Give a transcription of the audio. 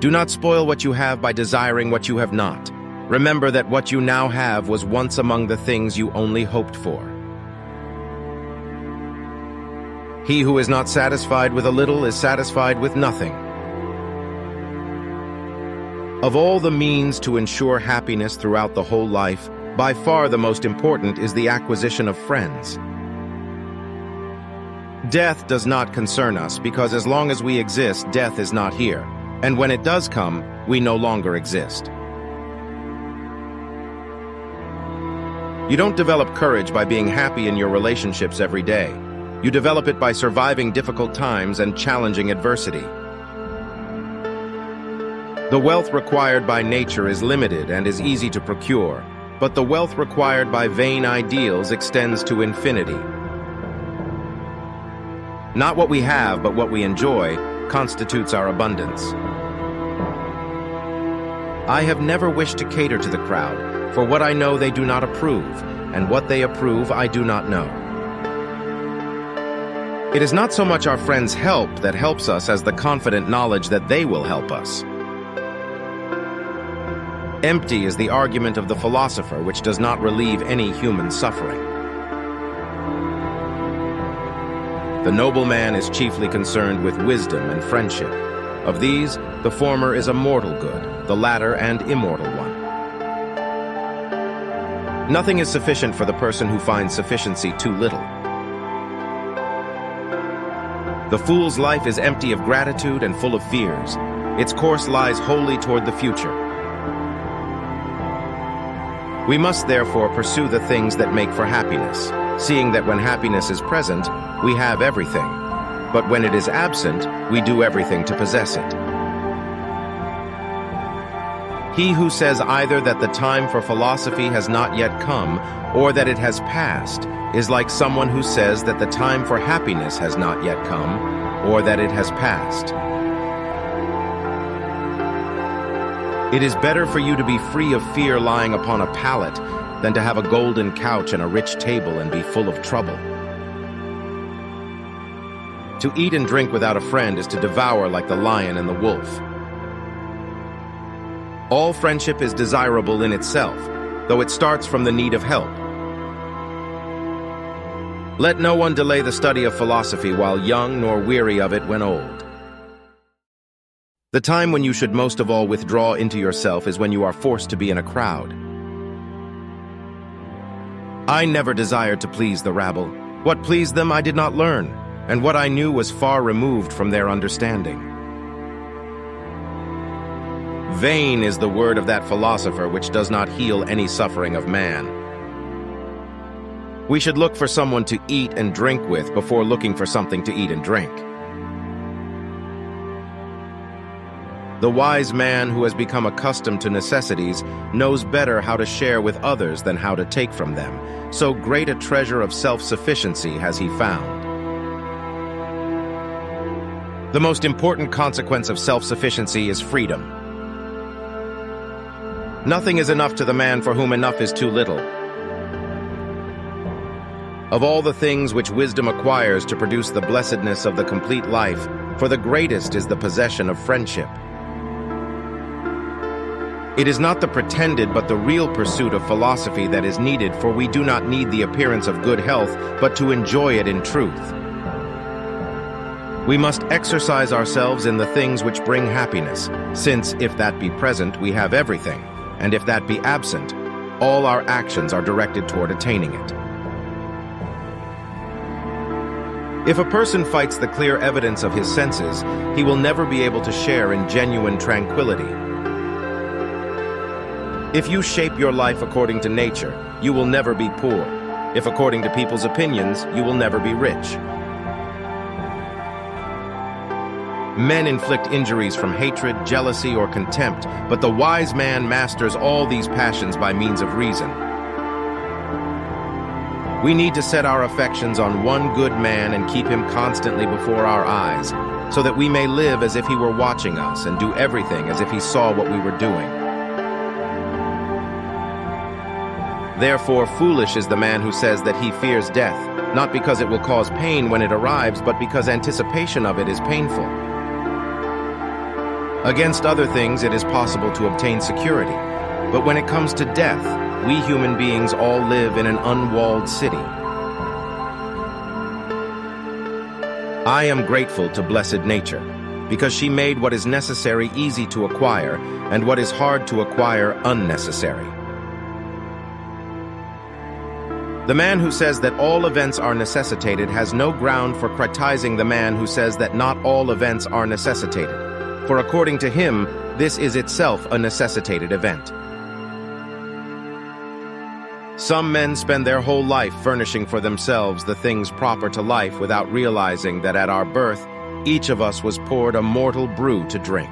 Do not spoil what you have by desiring what you have not. Remember that what you now have was once among the things you only hoped for. He who is not satisfied with a little is satisfied with nothing. Of all the means to ensure happiness throughout the whole life, by far the most important is the acquisition of friends. Death does not concern us because as long as we exist, death is not here. And when it does come, we no longer exist. You don't develop courage by being happy in your relationships every day. You develop it by surviving difficult times and challenging adversity. The wealth required by nature is limited and is easy to procure, but the wealth required by vain ideals extends to infinity. Not what we have, but what we enjoy, constitutes our abundance. I have never wished to cater to the crowd, for what I know they do not approve, and what they approve I do not know. It is not so much our friends' help that helps us as the confident knowledge that they will help us. Empty is the argument of the philosopher, which does not relieve any human suffering. The noble man is chiefly concerned with wisdom and friendship. Of these, the former is a mortal good, the latter an immortal one. Nothing is sufficient for the person who finds sufficiency too little. The fool's life is empty of gratitude and full of fears. Its course lies wholly toward the future. We must therefore pursue the things that make for happiness, seeing that when happiness is present, we have everything, but when it is absent, we do everything to possess it. He who says either that the time for philosophy has not yet come, or that it has passed, is like someone who says that the time for happiness has not yet come, or that it has passed. It is better for you to be free of fear lying upon a pallet than to have a golden couch and a rich table and be full of trouble. To eat and drink without a friend is to devour like the lion and the wolf. All friendship is desirable in itself, though it starts from the need of help. Let no one delay the study of philosophy while young, nor weary of it when old. The time when you should most of all withdraw into yourself is when you are forced to be in a crowd. I never desired to please the rabble. What pleased them I did not learn, and what I knew was far removed from their understanding. Vain is the word of that philosopher which does not heal any suffering of man. We should look for someone to eat and drink with before looking for something to eat and drink. The wise man who has become accustomed to necessities knows better how to share with others than how to take from them. So great a treasure of self-sufficiency has he found. The most important consequence of self-sufficiency is freedom. Nothing is enough to the man for whom enough is too little. Of all the things which wisdom acquires to produce the blessedness of the complete life, for the greatest is the possession of friendship. It is not the pretended but the real pursuit of philosophy that is needed, for we do not need the appearance of good health, but to enjoy it in truth. We must exercise ourselves in the things which bring happiness, since, if that be present, we have everything, and if that be absent, all our actions are directed toward attaining it. If a person fights the clear evidence of his senses, he will never be able to share in genuine tranquility. If you shape your life according to nature, you will never be poor. If according to people's opinions, you will never be rich. Men inflict injuries from hatred, jealousy, or contempt, but the wise man masters all these passions by means of reason. We need to set our affections on one good man and keep him constantly before our eyes, so that we may live as if he were watching us and do everything as if he saw what we were doing. Therefore, foolish is the man who says that he fears death, not because it will cause pain when it arrives, but because anticipation of it is painful. Against other things, it is possible to obtain security. But when it comes to death, we human beings all live in an unwalled city. I am grateful to blessed nature, because she made what is necessary easy to acquire, and what is hard to acquire unnecessary. The man who says that all events are necessitated has no ground for criticizing the man who says that not all events are necessitated, for according to him, this is itself a necessitated event. Some men spend their whole life furnishing for themselves the things proper to life without realizing that at our birth, each of us was poured a mortal brew to drink.